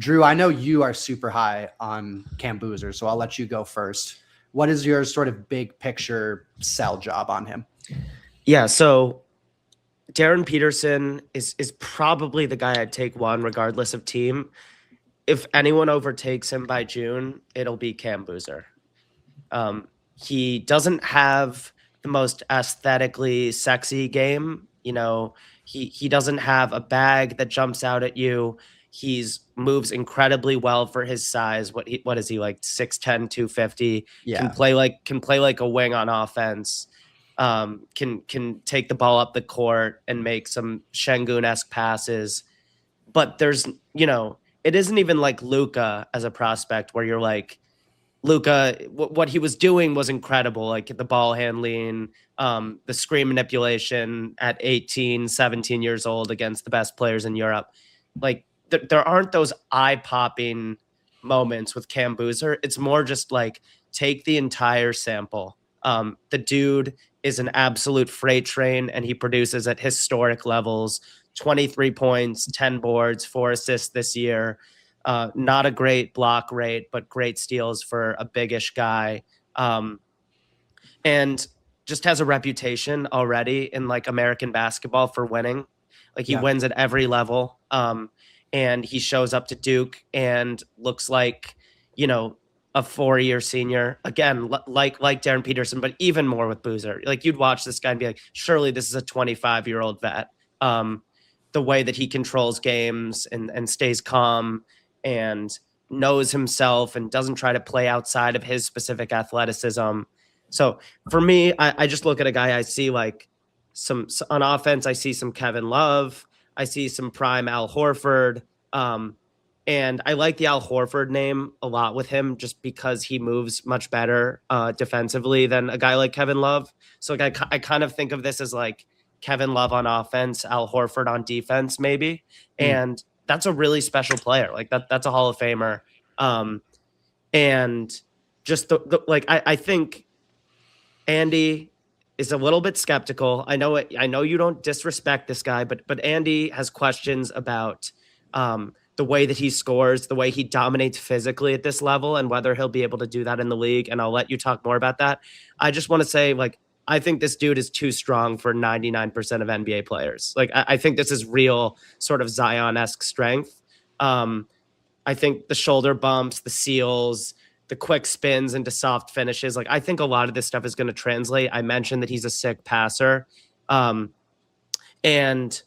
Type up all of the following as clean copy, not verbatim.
Drew, I know you are super high on Cam Boozer, so I'll let you go first. What is your sort of big picture sell job on him? Yeah, so Darren Peterson is probably the guy I'd take one regardless of team. If anyone overtakes him by June, it'll be Cam Boozer. He doesn't have the most aesthetically sexy game. He doesn't have a bag that jumps out at you. He's moves incredibly well for his size. What is he like 6'10", 250? Yeah. Can play like a wing on offense. Can take the ball up the court and make some Şengün-esque passes. But it isn't even like Luka as a prospect where you're like, Luka, what he was doing was incredible, like the ball handling, the screen manipulation at 18, 17 years old against the best players in Europe. Like there aren't those eye-popping moments with Cam Boozer. It's more just like take the entire sample. The dude is an absolute freight train, and he produces at historic levels. 23 points, 10 boards, 4 assists this year. Not a great block rate, but great steals for a biggish guy. And just has a reputation already in like American basketball for winning. Like he wins at every level. And he shows up to Duke and looks like, a 4-year senior. Again, like Darren Peterson, but even more with Boozer. Like you'd watch this guy and be like, surely this is a 25-year-old vet. The way that he controls games and stays calm and knows himself and doesn't try to play outside of his specific athleticism. So for me, I just look at a guy, I see like some on offense, I see some Kevin Love, I see some prime Al Horford. And I like the Al Horford name a lot with him just because he moves much better defensively than a guy like Kevin Love. So like I kind of think of this as like Kevin Love on offense, Al Horford on defense, maybe. And that's a really special player. Like that's a Hall of Famer. And just I think Andy is a little bit skeptical. I know you don't disrespect this guy, but Andy has questions about the way that he scores, the way he dominates physically at this level, and whether he'll be able to do that in the league. And I'll let you talk more about that. I just want to say, like, I think this dude is too strong for 99% of NBA players. Like, I think this is real sort of Zion-esque strength. I think the shoulder bumps, the seals, the quick spins into soft finishes, like, I think a lot of this stuff is going to translate. I mentioned that he's a sick passer. And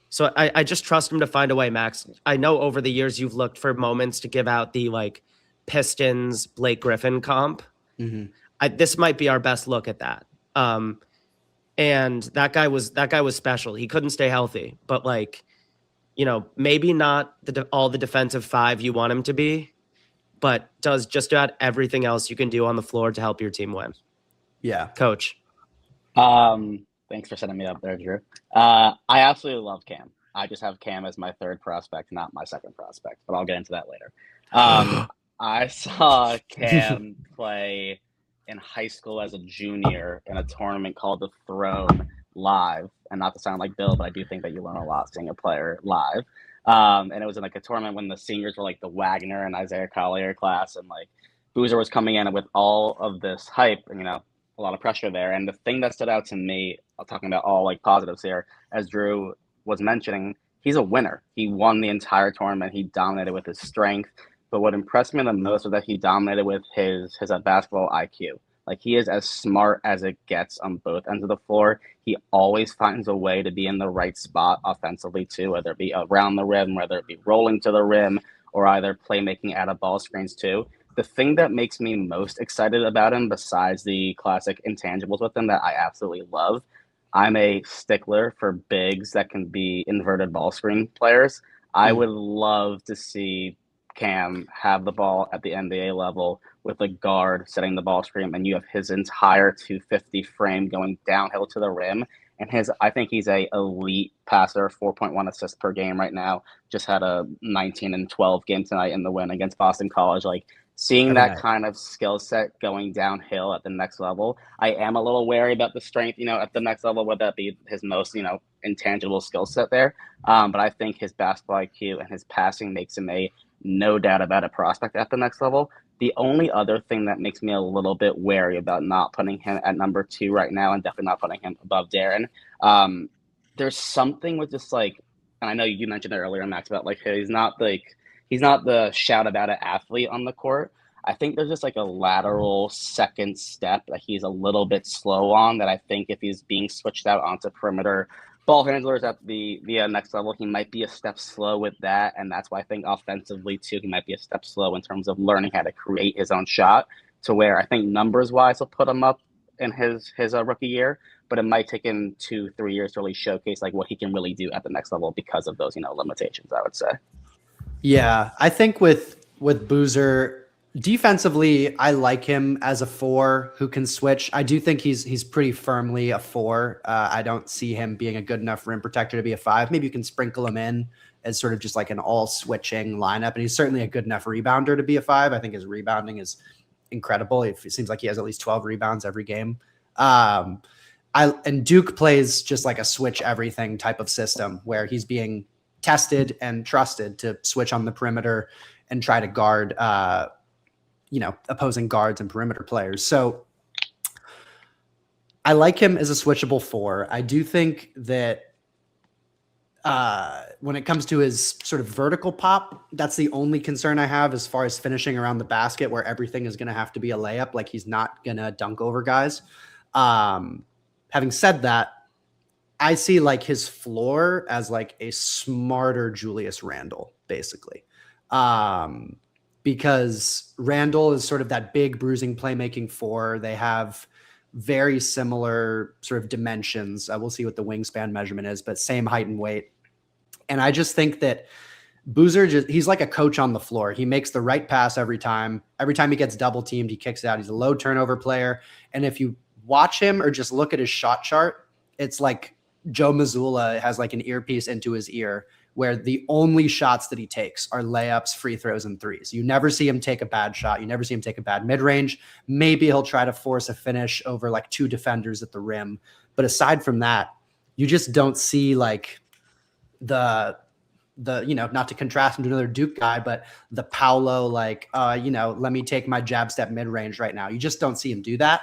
so I just trust him to find a way, Max. I know over the years you've looked for moments to give out the, like, Pistons Blake Griffin comp. This might be our best look at that. And that guy was special. He couldn't stay healthy, but like, maybe not all the defensive five you want him to be, but does just about everything else you can do on the floor to help your team win. Yeah. Coach. Thanks for setting me up there, Drew. I absolutely love Cam. I just have Cam as my third prospect, not my second prospect, but I'll get into that later. I saw Cam play in high school as a junior in a tournament called the Throne live. And not to sound like Bill, but I do think that you learn a lot seeing a player live. And it was in like a tournament when the seniors were like the Wagner and Isaiah Collier class, and like Boozer was coming in with all of this hype and, a lot of pressure there. And the thing that stood out to me, I'm talking about all like positives here, as Drew was mentioning, he's a winner. He won the entire tournament. He dominated with his strength. But what impressed me the most was that he dominated with his basketball IQ. Like, he is as smart as it gets on both ends of the floor. He always finds a way to be in the right spot offensively too, whether it be around the rim, whether it be rolling to the rim, or either playmaking out of ball screens too. The thing that makes me most excited about him, besides the classic intangibles with him that I absolutely love, I'm a stickler for bigs that can be inverted ball screen players. I would love to see Cam have the ball at the NBA level with a guard setting the ball screen, and you have his entire 250 frame going downhill to the rim. And I think he's a elite passer, 4.1 assists per game right now. Just had a 19 and 12 game tonight in the win against Boston College. Like, seeing that kind of skill set going downhill at the next level, I am a little wary about the strength, at the next level, would that be his most, intangible skill set there. But I think his basketball IQ and his passing makes him a no doubt about a prospect at the next level. The only other thing that makes me a little bit wary about not putting him at number 2 right now, and definitely not putting him above Darren, there's something with just like, and I know you mentioned it earlier, Max, about like he's not the shout about it athlete on the court. I think there's just like a lateral second step that he's a little bit slow on, that I think if he's being switched out onto perimeter ball handlers at the next level, he might be a step slow with that. And that's why I think offensively too, he might be a step slow in terms of learning how to create his own shot, to where I think numbers wise will put him up in his rookie year, but it might take him 2-3 years to really showcase like what he can really do at the next level because of those, limitations, I would say. Yeah, I think with Boozer, defensively, I like him as a 4 who can switch. I do think he's pretty firmly a 4. I don't see him being a good enough rim protector to be a 5. Maybe you can sprinkle him in as sort of just like an all switching lineup. And he's certainly a good enough rebounder to be a 5. I think his rebounding is incredible. It seems like he has at least 12 rebounds every game. And Duke plays just like a switch everything type of system where he's being tested and trusted to switch on the perimeter and try to guard opposing guards and perimeter players. So I like him as a switchable 4. I do think that when it comes to his sort of vertical pop, that's the only concern I have as far as finishing around the basket, where everything is going to have to be a layup. Like he's not going to dunk over guys. Having said that, I see like his floor as like a smarter Julius Randle, basically. Because Randle is sort of that big bruising playmaking 4. They have very similar sort of dimensions. We'll see what the wingspan measurement is, but same height and weight. And I just think that Boozer, he's like a coach on the floor. He makes the right pass every time. Every time he gets double teamed, he kicks it out. He's a low turnover player. And if you watch him or just look at his shot chart, it's like Joe Mazzulla has like an earpiece into his ear, where the only shots that he takes are layups, free throws, and threes. You never see him take a bad shot. You never see him take a bad mid-range. Maybe he'll try to force a finish over like 2 defenders at the rim. But aside from that, you just don't see like the not to contrast him to another Duke guy, but the Paolo, like, let me take my jab step mid-range right now. You just don't see him do that.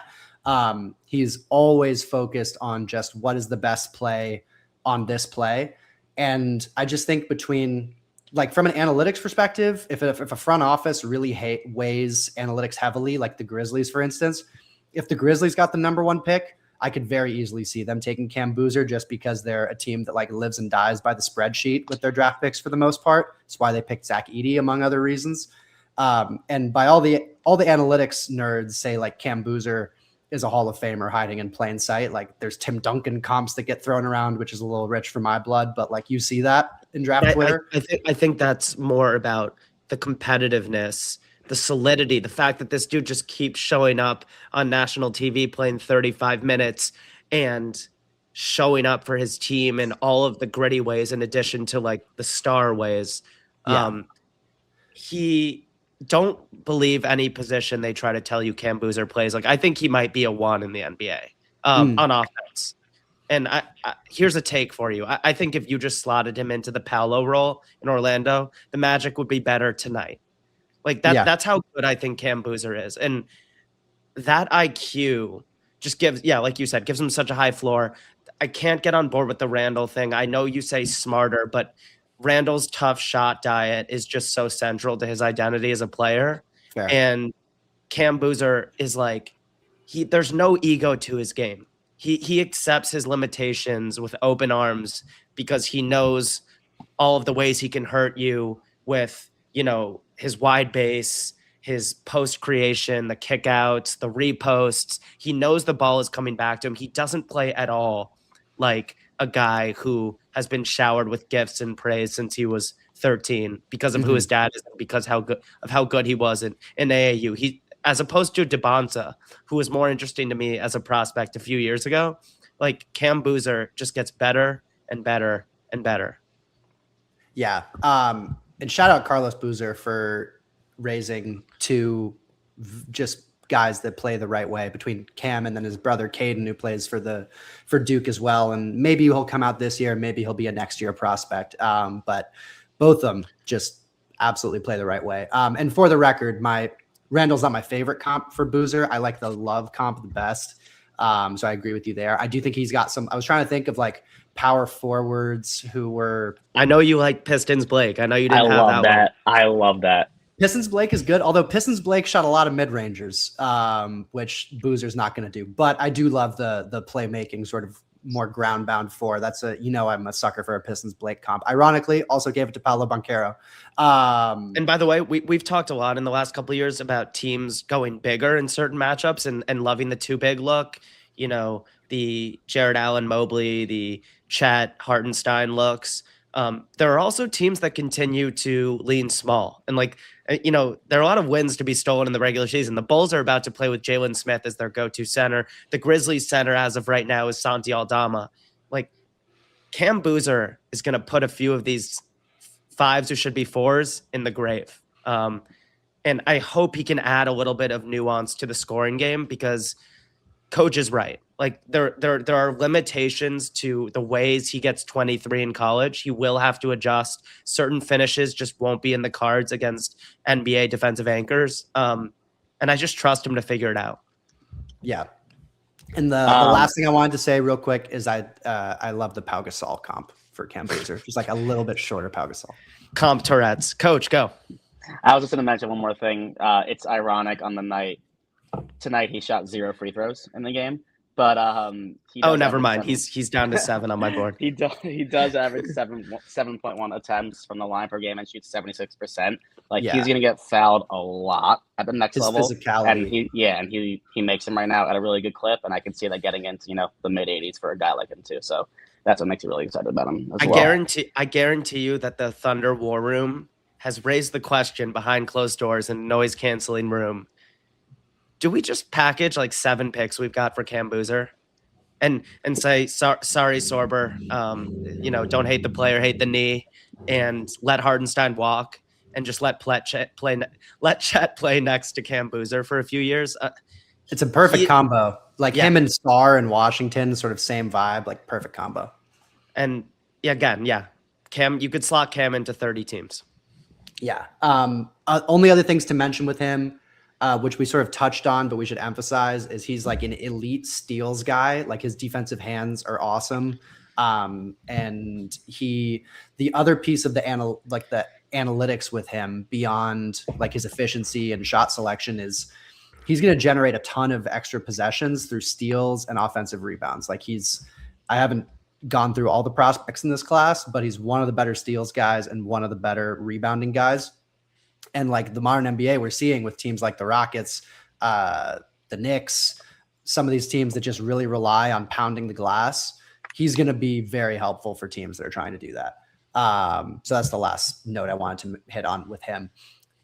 He's always focused on just what is the best play on this play. And I just think between, like, from an analytics perspective, if a front office really weighs analytics heavily, like the Grizzlies, for instance, if the Grizzlies got the number 1 pick, I could very easily see them taking Cam Boozer, just because they're a team that like lives and dies by the spreadsheet with their draft picks for the most part. That's why they picked Zach Edey, among other reasons. And by all the analytics nerds say like Cam Boozer is a Hall of Famer hiding in plain sight. Like there's Tim Duncan comps that get thrown around, which is a little rich for my blood, but like you see that in draft Twitter. I think that's more about the competitiveness, the solidity, the fact that this dude just keeps showing up on national TV playing 35 minutes and showing up for his team in all of the gritty ways, in addition to like the star ways. Yeah. He don't believe any position they try to tell you Cam Boozer plays. Like, I think he might be a 1 in the NBA on offense. And I here's a take for you. I think if you just slotted him into the Paolo role in Orlando, the Magic would be better tonight. Like that. Yeah. That's how good I think Cam Boozer is. And that IQ just gives, like you said, gives him such a high floor. I can't get on board with the Randle thing. I know you say smarter, but Randle's tough shot diet is just so central to his identity as a player. Fair. And Cam Boozer is like, there's no ego to his game. He accepts his limitations with open arms, because he knows all of the ways he can hurt you with, his wide base, his post creation, the kickouts, the reposts. He knows the ball is coming back to him. He doesn't play at all like a guy who has been showered with gifts and praise since he was 13 because of who his dad is, and because how good he was in AAU. He, as opposed to Dybantsa, who was more interesting to me as a prospect a few years ago, like Cam Boozer just gets better and better and better. Yeah. And shout out Carlos Boozer for raising 2 just guys that play the right way, between Cam and then his brother Caden, who plays for Duke as well. And maybe he'll come out this year, maybe he'll be a next year prospect. But both of them just absolutely play the right way. And for the record, Randall's not my favorite comp for Boozer. I like the Love comp the best. So I agree with you there. I do think he's got some. I was trying to think of like power forwards who were. I know you like Pistons Blake. I know you didn't have that one. I love that. Pistons Blake is good, although Pistons Blake shot a lot of mid-rangers, which Boozer's not going to do. But I do love the playmaking sort of more ground-bound four. That's I'm a sucker for a Pistons Blake comp. Ironically, also gave it to Paolo Banchero. And by the way, we've talked a lot in the last couple of years about teams going bigger in certain matchups and loving the too big look. You know, the Jared Allen Mobley, the Chet Hartenstein looks. There are also teams that continue to lean small. And there are a lot of wins to be stolen in the regular season. The Bulls are about to play with Jalen Smith as their go-to center. The Grizzlies center as of right now is Santi Aldama. Cam Boozer is going to put a few of these fives who should be fours in the grave. And I hope he can add a little bit of nuance to the scoring game because coach is right. There are limitations to the ways he gets 23 in college. He will have to adjust. Certain finishes just won't be in the cards against NBA defensive anchors. And I just trust him to figure it out. Yeah. And the last thing I wanted to say real quick is I love the Pau Gasol comp for Cam Boozer. Just like a little bit shorter Pau Gasol. Comp Tourette's. Coach, go. I was just going to mention one more thing. It's ironic on the night. Tonight he shot 0 free throws in the game. But never mind. He's down to 7 on my board. He does average 7.1 attempts from the line per game and shoots 76%. He's gonna get fouled a lot at the next level. Physicality. And he makes them right now at a really good clip, and I can see that getting into the mid 80s for a guy like him too. So that's what makes me really excited about him as well. I guarantee you that the Thunder War Room has raised the question behind closed doors in noise canceling room. Do we just package 7 picks we've got for Cam Boozer and say, sorry, Sorber, don't hate the player, hate the knee, and let Hardenstein walk and just let Chet play next to Cam Boozer for a few years? It's a perfect combo. Him and Star in Washington, sort of same vibe, perfect combo. And Cam, you could slot Cam into 30 teams. Yeah. Only other things to mention with him, which we sort of touched on, but we should emphasize, is he's an elite steals guy. His defensive hands are awesome. And the other piece of the analytics with him beyond his efficiency and shot selection is he's going to generate a ton of extra possessions through steals and offensive rebounds. I haven't gone through all the prospects in this class, but he's one of the better steals guys and one of the better rebounding guys. And the modern NBA we're seeing with teams like the Rockets, the Knicks, some of these teams that just really rely on pounding the glass, he's going to be very helpful for teams that are trying to do that. So that's the last note I wanted to hit on with him.